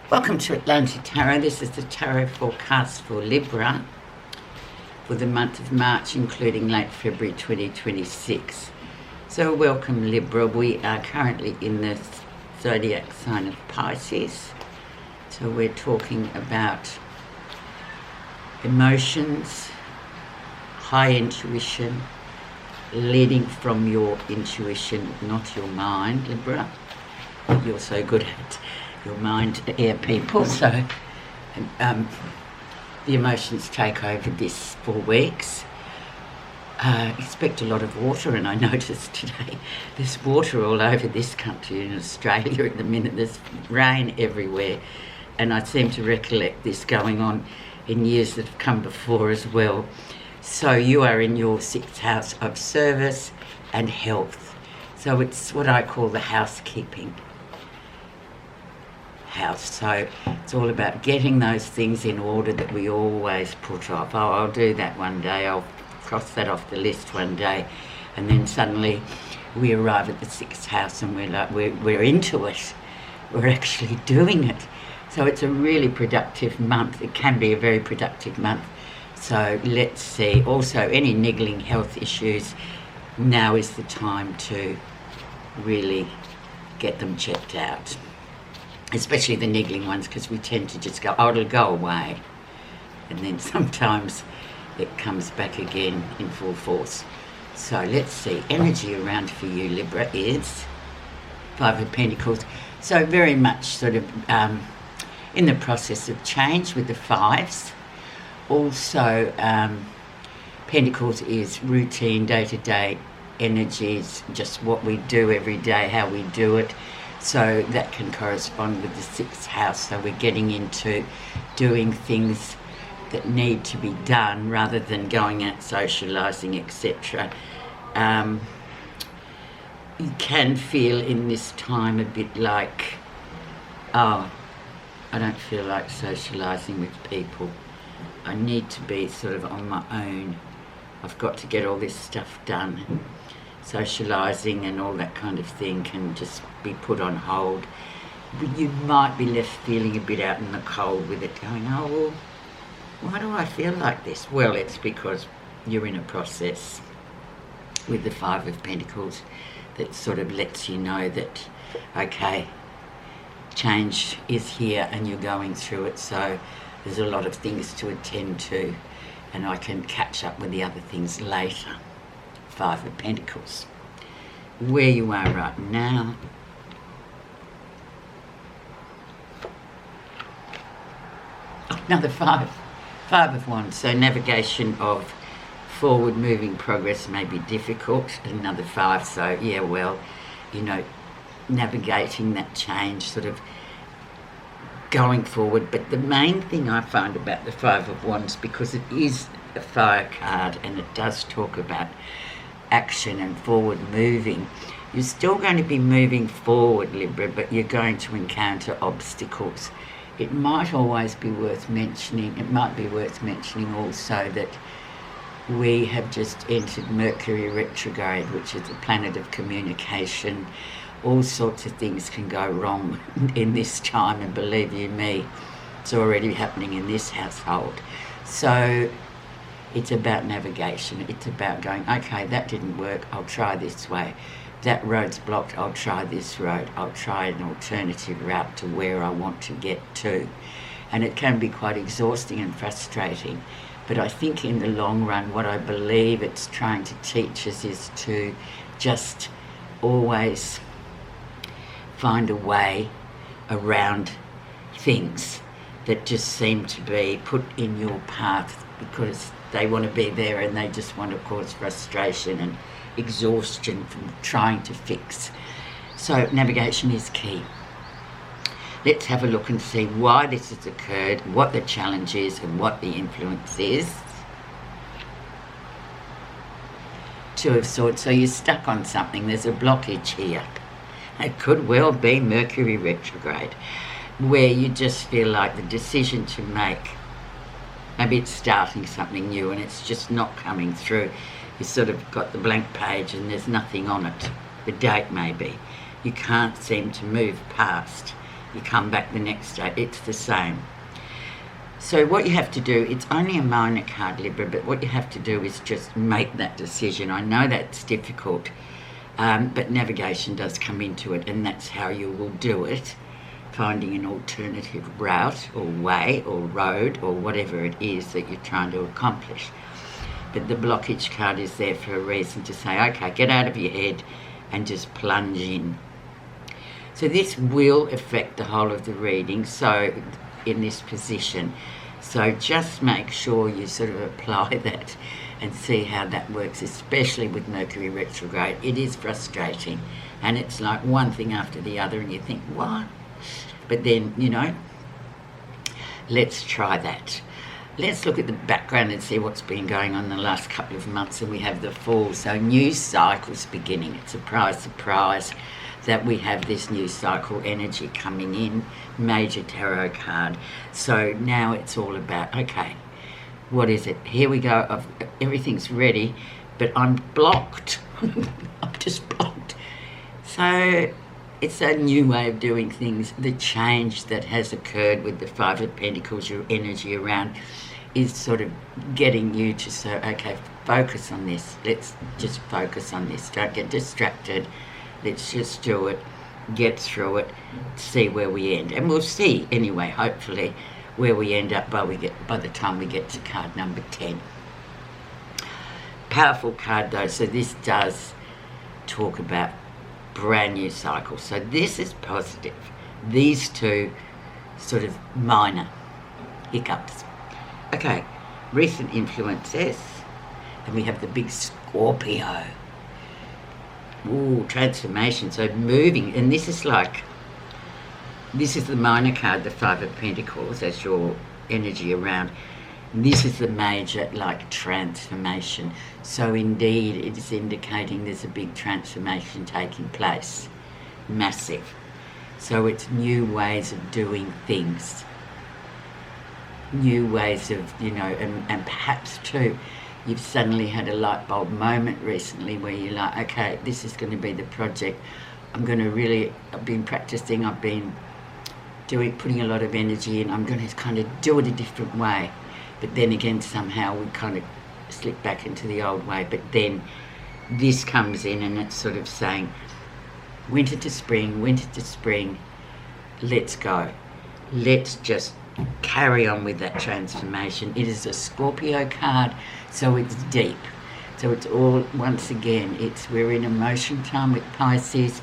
Welcome to Atlantic Tarot. This is the tarot forecast for Libra for the month of March, including late February 2026. So welcome Libra. We are currently in the zodiac sign of Pisces. So we're talking about emotions, high intuition, leading from your intuition, not your mind, Libra. You're so good at your mind, air people, so the emotions take over this 4 weeks. Expect a lot of water, and I noticed today there's water all over this country in Australia at the minute. There's rain everywhere, and I seem to recollect this going on in years that have come before as well. So you are in your 6th house of service and health. So it's what I call the housekeeping house. So it's all about getting those things in order that we always put off. Oh, I'll do that one day, I'll cross that off the list one day, and then suddenly we arrive at the 6th house and we're like, we're into it, we're actually doing it. So it's a really productive month. It can be a very productive month. So let's see. Also, any niggling health issues, now is the time to really get them checked out. Especially the niggling ones, because we tend to just go, oh, it'll go away. And then sometimes it comes back again in full force. So let's see. Energy around for you, Libra, is 5 of Pentacles. So very much sort of in the process of change with the 5s. Also, Pentacles is routine, day-to-day energies, just what we do every day, how we do it. So that can correspond with the 6th house. So we're getting into doing things that need to be done rather than going out socialising, etc. You can feel in this time a bit like, oh, I don't feel like socialising with people. I need to be sort of on my own. I've got to get all this stuff done. Socialising and all that kind of thing can just be put on hold. You might be left feeling a bit out in the cold with it, going, oh, well, why do I feel like this? Well, it's because you're in a process with the 5 of Pentacles that sort of lets you know that, okay, change is here and you're going through it, so there's a lot of things to attend to, and I can catch up with the other things later. 5 of Pentacles. Where you are right now. Oh, another 5. 5 of Wands. So navigation of forward moving progress may be difficult. Another 5. So yeah, well, you know, navigating that change, sort of going forward. But the main thing I find about the 5 of Wands, because it is a fire card and it does talk about action and forward moving, you're still going to be moving forward, Libra, but you're going to encounter obstacles. It might always be worth mentioning, it might be worth mentioning also that we have just entered Mercury retrograde, which is a planet of communication. All sorts of things can go wrong in this time, and believe you me, it's already happening in this household. So it's about navigation. It's about going, okay, that didn't work, I'll try this way. That road's blocked, I'll try this road. I'll try an alternative route to where I want to get to. And it can be quite exhausting and frustrating. But I think in the long run, what I believe it's trying to teach us is to just always find a way around things that just seem to be put in your path because they want to be there and they just want to cause frustration and exhaustion from trying to fix. So navigation is key. Let's have a look and see why this has occurred, what the challenge is and what the influence is. 2 of Swords. So you're stuck on something. There's a blockage here. It could well be Mercury retrograde, where you just feel like the decision to make, maybe it's starting something new and it's just not coming through. You sort of got the blank page and there's nothing on it. The date maybe. You can't seem to move past You come back the next day, it's the same. So what you have to do, it's only a minor card, Libra, but what you have to do is just make that decision. I know that's difficult, but navigation does come into it, and that's how you will do it, finding an alternative route or way or road or whatever it is that you're trying to accomplish. But the blockage card is there for a reason, to say, okay, get out of your head and just plunge in. So this will affect the whole of the reading, so in this position. So just make sure you sort of apply that and see how that works, especially with Mercury retrograde. It is frustrating, and it's like one thing after the other, and you think, what? But then, you know, let's try that. Let's look at the background and see what's been going on the last couple of months. And we have the fall, so new cycles beginning. It's surprise, surprise that we have this new cycle energy coming in, major tarot card. So now it's all about, okay, what is it? Here we go. Everything's ready, but I'm blocked. I'm just blocked. So it's a new way of doing things. The change that has occurred with the Five of Pentacles, your energy around, is sort of getting you to say, okay, focus on this. Let's just focus on this. Don't get distracted. Let's just do it, get through it, see where we end. And we'll see, anyway, hopefully, where we end up by the time we get to card number 10. Powerful card, though, so this does talk about brand new cycle. So this is positive. These two sort of minor hiccups. Okay, recent influences, and we have the big Scorpio. Ooh, transformation, so moving, and this is the minor card, the Five of Pentacles, as your energy around. This is the major, like, transformation. So indeed, it is indicating there's a big transformation taking place, massive. So it's new ways of doing things, new ways of, you know, and perhaps too, you've suddenly had a light bulb moment recently where you're like, okay, this is going to be the project. I've been practicing, I've been putting a lot of energy in, I'm going to kind of do it a different way. But then again, somehow we kind of slip back into the old way. But then this comes in and it's sort of saying, winter to spring, let's go. Let's just carry on with that transformation. It is a Scorpio card, so it's deep. So it's all, once again, we're in emotion time with Pisces.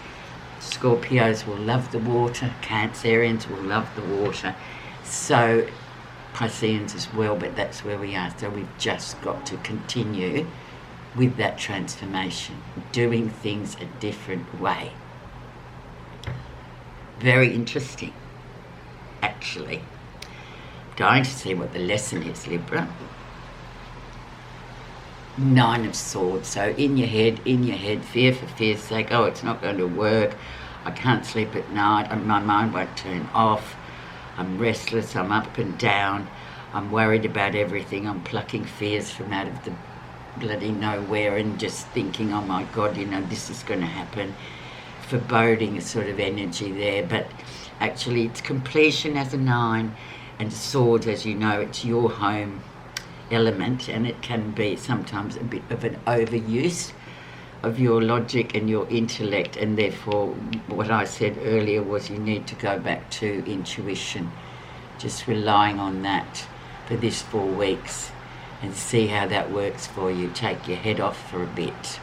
Scorpios will love the water. Cancerians will love the water. So Pisceans as well, but that's where we are. So we've just got to continue with that transformation, doing things a different way. Very interesting, actually. Going to see what the lesson is, Libra. Nine of Swords. So in your head, fear for fear's sake. Oh, it's not going to work. I can't sleep at night. My mind won't turn off. I'm restless. I'm up and down. I'm worried about everything. I'm plucking fears from out of the bloody nowhere and just thinking, oh my God, you know, this is going to happen. Foreboding sort of energy there. But actually, it's completion as a 9. And Swords, as you know, it's your home element, and it can be sometimes a bit of an overuse of your logic and your intellect, and therefore what I said earlier was you need to go back to intuition, just relying on that for this 4 weeks and see how that works for you. Take your head off for a bit,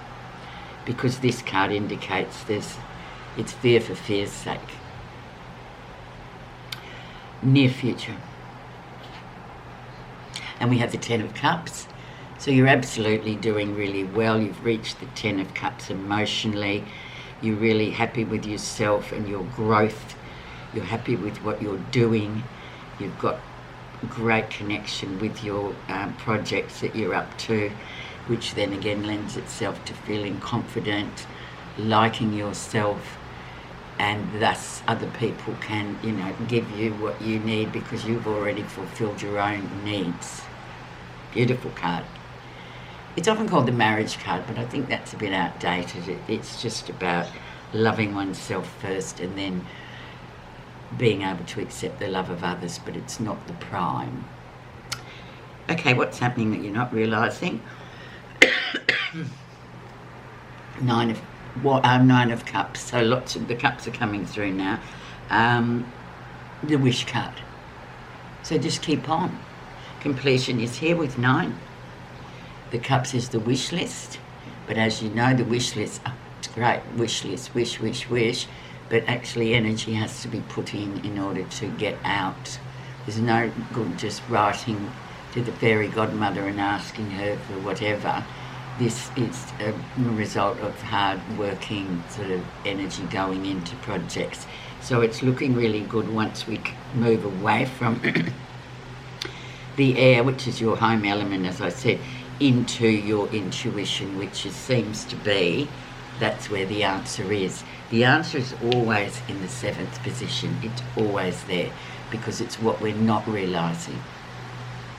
because this card indicates it's fear for fear's sake. Near future. And we have the 10 of Cups. So you're absolutely doing really well. You've reached the 10 of Cups emotionally. You're really happy with yourself and your growth. You're happy with what you're doing. You've got great connection with your projects that you're up to, which then again lends itself to feeling confident, liking yourself, and thus other people can, you know, give you what you need because you've already fulfilled your own needs. Beautiful card. It's often called the marriage card, but I think that's a bit outdated. It's just about loving oneself first and then being able to accept the love of others, but it's not the prime. Okay, what's happening that you're not realising? Nine of Cups. So lots of the cups are coming through now. The wish card. So just keep on. Completion is here with 9. The Cups is the wish list. But as you know, the wish list, it's great. Wish list, wish, wish, wish. But actually energy has to be put in order to get out. There's no good just writing to the fairy godmother and asking her for whatever. This is a result of hard working sort of energy going into projects. So it's looking really good once we move away from the air, which is your home element, as I said, into your intuition, which seems to be, that's where the answer is. The answer is always in the 7th position. It's always there because it's what we're not realising.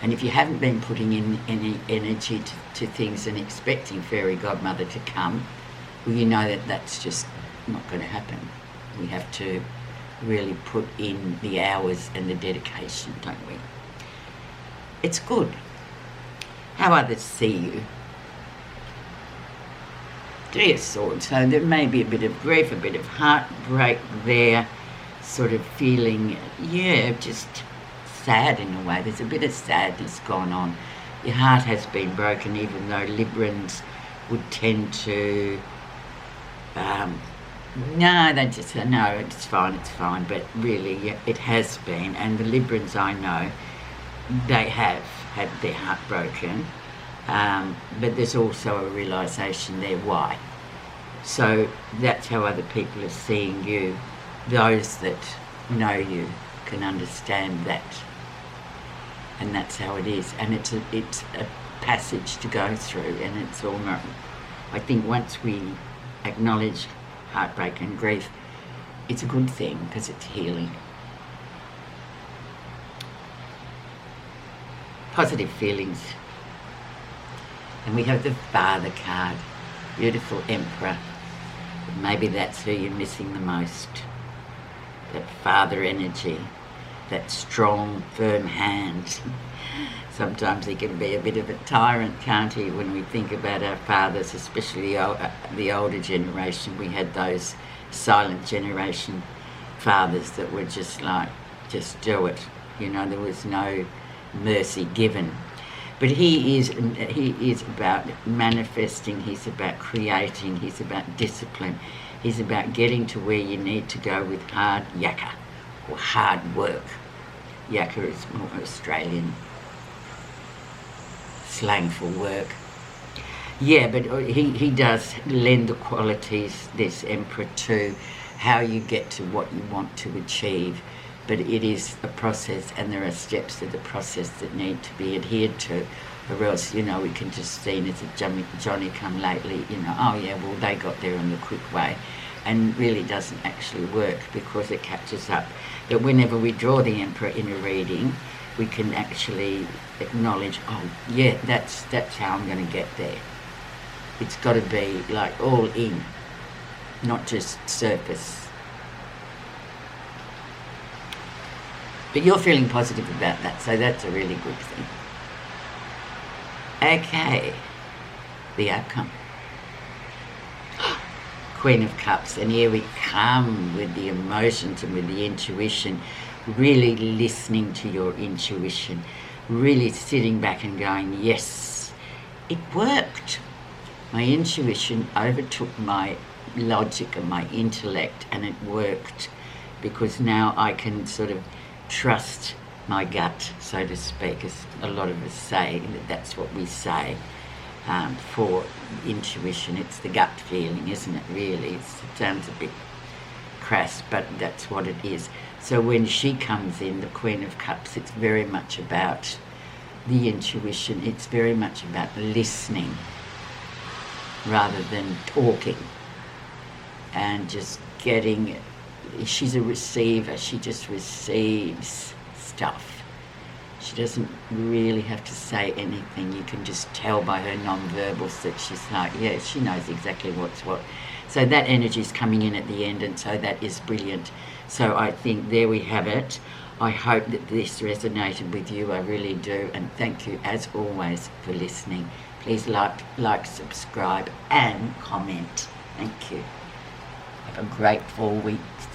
And if you haven't been putting in any energy to things and expecting fairy godmother to come, well, you know that that's just not going to happen. We have to really put in the hours and the dedication, don't we? It's good. How others see you. 3 of Swords. So there may be a bit of grief, a bit of heartbreak there, sort of feeling, just sad in a way. There's a bit of sadness going on. Your heart has been broken, even though Librans would tend to, they just say, no, it's fine. But really, it has been. And the Librans I know, they have had their heart broken. But there's also a realisation there why. So that's how other people are seeing you. Those that know you can understand that. And that's how it is. And it's a passage to go through, and it's all not. I think once we acknowledge heartbreak and grief, it's a good thing because it's healing. Positive feelings. And we have the Father card. Beautiful Emperor. Maybe that's who you're missing the most. That father energy. That strong, firm hand. Sometimes he can be a bit of a tyrant, can't he? When we think about our fathers, especially the older generation, we had those silent generation fathers that were just like, just do it. There was no mercy given. But he is about manifesting, he's about creating, he's about discipline, he's about getting to where you need to go with hard yakka, or hard work. Yakka is more Australian slang for work. Yeah, but he does lend the qualities, this Emperor, to how you get to what you want to achieve. But it is a process, and there are steps to the process that need to be adhered to, or else, we can just see it as a Johnny come lately, they got there in the quick way, and really doesn't actually work because it catches up. But whenever we draw the Emperor in a reading, we can actually acknowledge, that's how I'm going to get there. It's got to be like all in, not just surface. But you're feeling positive about that, so that's a really good thing. Okay, the outcome. Queen of Cups, and here we come with the emotions and with the intuition, really listening to your intuition, really sitting back and going, yes, it worked. My intuition overtook my logic and my intellect, and it worked, because now I can sort of trust my gut, so to speak, as a lot of us say. That's what we say for intuition. It's the gut feeling, isn't it, really? It sounds a bit crass, but that's what it is. So when she comes in, the Queen of Cups, it's very much about the intuition. It's very much about listening rather than talking, and just getting. She's a receiver. She just receives stuff. She doesn't really have to say anything. You can just tell by her non-verbals that she's like, she knows exactly what's what. So that energy is coming in at the end, and so that is brilliant. So I think there we have it. I hope that this resonated with you. I really do. And thank you, as always, for listening. Please like, subscribe, and comment. Thank you. Have a great 4 weeks.